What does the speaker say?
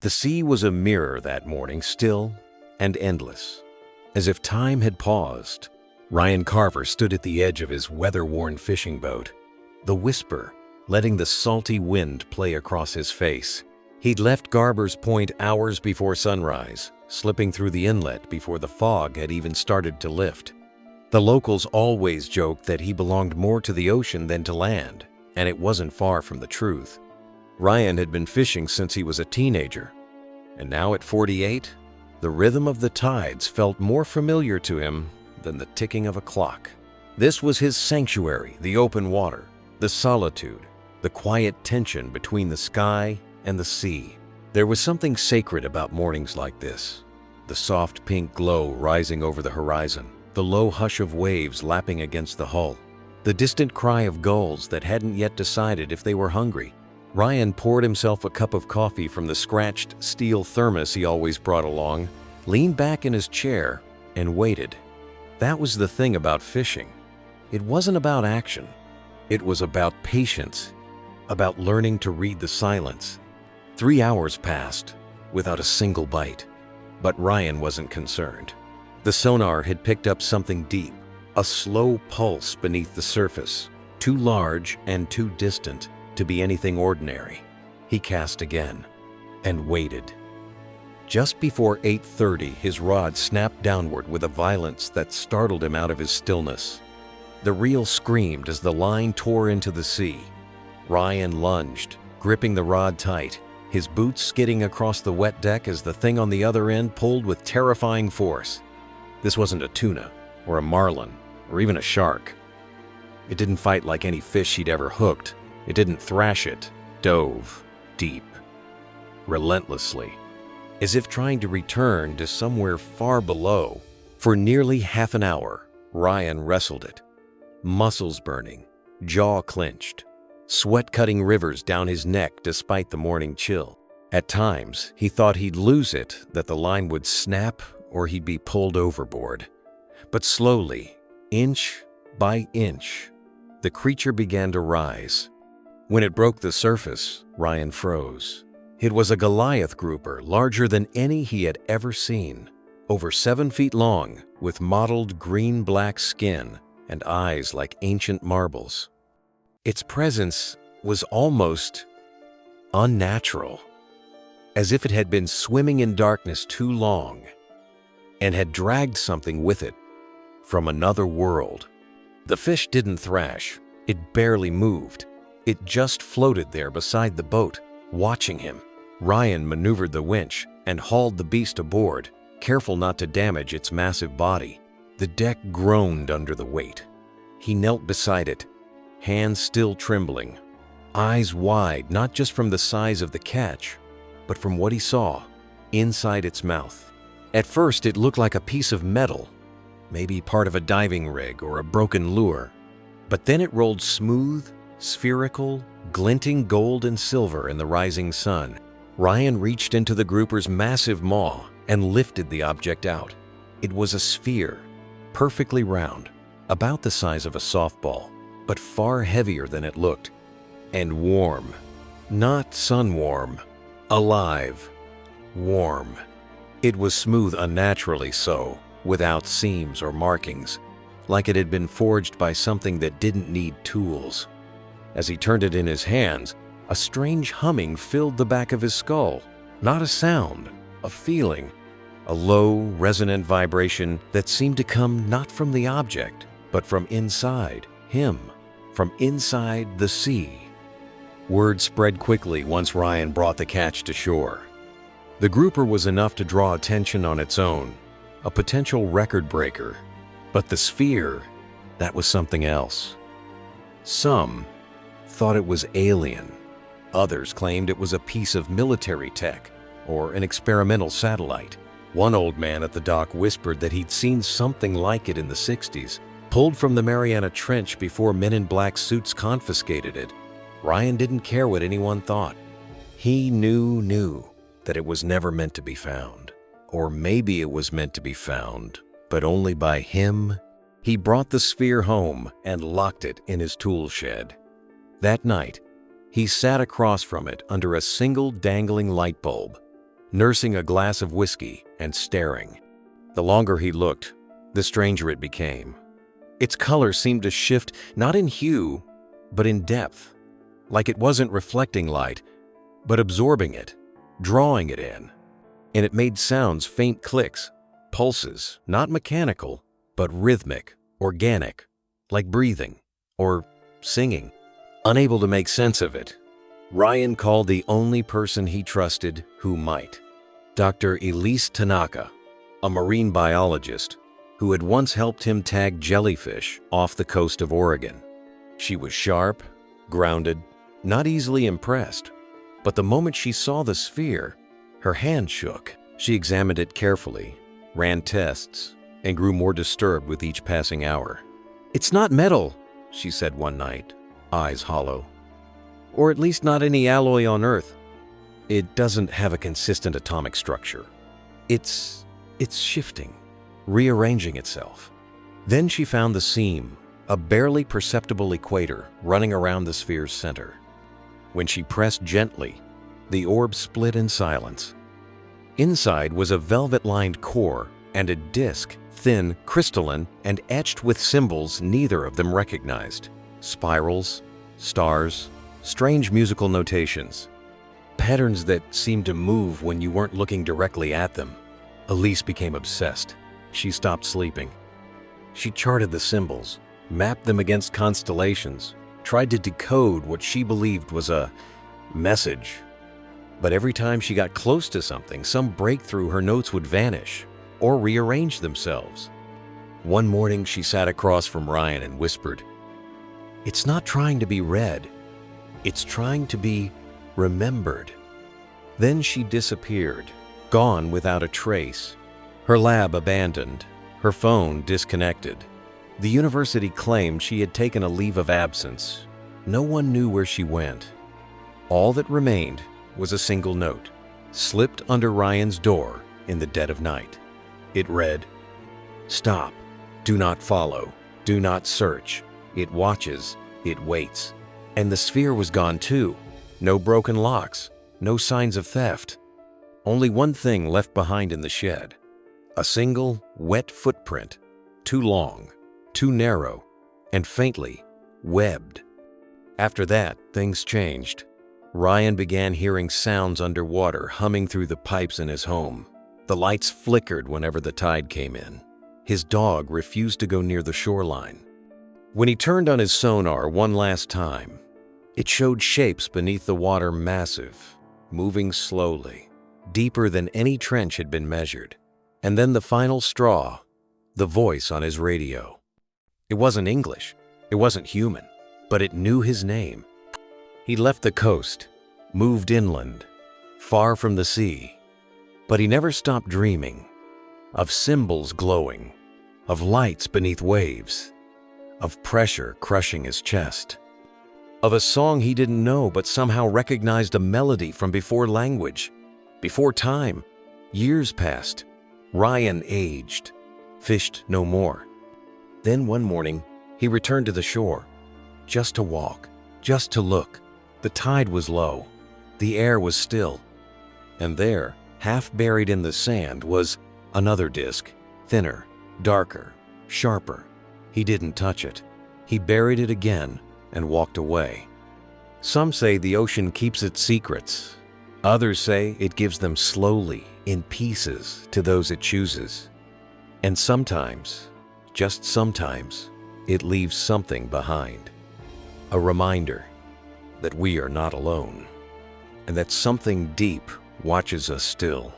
The sea was a mirror that morning, still and endless, as if time had paused. Ryan Carver stood at the edge of his weather-worn fishing boat, the whisper letting the salty wind play across his face. He'd left Garber's Point hours before sunrise, slipping through the inlet before the fog had even started to lift. The locals always joked that he belonged more to the ocean than to land, and it wasn't far from the truth. Ryan had been fishing since he was a teenager, and now at 48, the rhythm of the tides felt more familiar to him than the ticking of a clock. This was his sanctuary, the open water, the solitude, the quiet tension between the sky and the sea. There was something sacred about mornings like this. The soft pink glow rising over the horizon, the low hush of waves lapping against the hull, the distant cry of gulls that hadn't yet decided if they were hungry. Ryan poured himself a cup of coffee from the scratched steel thermos he always brought along, leaned back in his chair, and waited. That was the thing about fishing. It wasn't about action. It was about patience, about learning to read the silence. 3 hours passed without a single bite, but Ryan wasn't concerned. The sonar had picked up something deep, a slow pulse beneath the surface, too large and too distant to be anything ordinary. He cast again and waited. Just before 8:30, his rod snapped downward with a violence that startled him out of his stillness. The reel screamed as the line tore into the sea. Ryan lunged, gripping the rod tight, his boots skidding across the wet deck as the thing on the other end pulled with terrifying force. This wasn't a tuna, or a marlin, or even a shark. It didn't fight like any fish he'd ever hooked. It didn't thrash it, dove deep, relentlessly, as if trying to return to somewhere far below. For nearly half an hour, Ryan wrestled it, muscles burning, jaw clenched, sweat cutting rivers down his neck despite the morning chill. At times, he thought he'd lose it, that the line would snap or he'd be pulled overboard. But slowly, inch by inch, the creature began to rise. When it broke the surface, Ryan froze. It was a Goliath grouper larger than any he had ever seen, over 7 feet long, with mottled green-black skin and eyes like ancient marbles. Its presence was almost unnatural, as if it had been swimming in darkness too long and had dragged something with it from another world. The fish didn't thrash. It barely moved. It just floated there beside the boat, watching him. Ryan maneuvered the winch and hauled the beast aboard, careful not to damage its massive body. The deck groaned under the weight. He knelt beside it, hands still trembling, eyes wide not just from the size of the catch, but from what he saw inside its mouth. At first, it looked like a piece of metal, maybe part of a diving rig or a broken lure. But then it rolled smooth, spherical, glinting gold and silver in the rising sun. Ryan reached into the grouper's massive maw and lifted the object out. It was a sphere, perfectly round, about the size of a softball, but far heavier than it looked, and warm. Not sun-warm, alive, warm. It was smooth unnaturally so, without seams or markings, like it had been forged by something that didn't need tools. As he turned it in his hands, a strange humming filled the back of his skull. Not a sound, a feeling, a low, resonant vibration that seemed to come not from the object, but from inside him, from inside the sea. Word spread quickly once Ryan brought the catch to shore. The grouper was enough to draw attention on its own, a potential record breaker. But the sphere, that was something else. Some thought it was alien. Others claimed it was a piece of military tech or an experimental satellite. One old man at the dock whispered that he'd seen something like it in the 60s, pulled from the Mariana Trench before men in black suits confiscated it. Ryan didn't care what anyone thought. He knew that it was never meant to be found. Or maybe it was meant to be found, but only by him. He brought the sphere home and locked it in his tool shed. That night, he sat across from it under a single dangling light bulb, nursing a glass of whiskey and staring. The longer he looked, the stranger it became. Its color seemed to shift not in hue, but in depth, like it wasn't reflecting light, but absorbing it, drawing it in. And it made sounds, faint clicks, pulses, not mechanical, but rhythmic, organic, like breathing or singing. Unable to make sense of it, Ryan called the only person he trusted who might, Dr. Elise Tanaka, a marine biologist who had once helped him tag jellyfish off the coast of Oregon. She was sharp, grounded, not easily impressed, but the moment she saw the sphere, her hand shook. She examined it carefully, ran tests, and grew more disturbed with each passing hour. "It's not metal," she said one night, eyes hollow. "Or at least not any alloy on Earth. It doesn't have a consistent atomic structure. It's shifting, rearranging itself." Then she found the seam, a barely perceptible equator running around the sphere's center. When she pressed gently, the orb split in silence. Inside was a velvet-lined core and a disc, thin, crystalline, and etched with symbols neither of them recognized. Spirals, stars, strange musical notations. Patterns that seemed to move when you weren't looking directly at them. Elise became obsessed. She stopped sleeping. She charted the symbols, mapped them against constellations, tried to decode what she believed was a message. But every time she got close to something, some breakthrough, her notes would vanish or rearrange themselves. One morning, she sat across from Ryan and whispered, "It's not trying to be read. It's trying to be remembered." Then she disappeared, gone without a trace. Her lab abandoned, her phone disconnected. The university claimed she had taken a leave of absence. No one knew where she went. All that remained was a single note, slipped under Ryan's door in the dead of night. It read, "Stop. Do not follow. Do not search. It watches. It waits." And the sphere was gone too. No broken locks. No signs of theft. Only one thing left behind in the shed. A single, wet footprint. Too long, too narrow, and faintly webbed. After that, things changed. Ryan began hearing sounds underwater humming through the pipes in his home. The lights flickered whenever the tide came in. His dog refused to go near the shoreline. When he turned on his sonar one last time, it showed shapes beneath the water, massive, moving slowly, deeper than any trench had been measured. And then the final straw, the voice on his radio. It wasn't English, it wasn't human, but it knew his name. He left the coast, moved inland, far from the sea, but he never stopped dreaming of symbols glowing, of lights beneath waves, of pressure crushing his chest, of a song he didn't know but somehow recognized a melody from before language, before time. Years passed. Ryan aged, fished no more. Then one morning, he returned to the shore, just to walk, just to look. The tide was low, the air was still, and there, half buried in the sand, was another disc, thinner, darker, sharper. He didn't touch it. He buried it again and walked away. Some say the ocean keeps its secrets. Others say it gives them slowly, in pieces, to those it chooses. And sometimes, just sometimes, it leaves something behind. A reminder that we are not alone, and that something deep watches us still.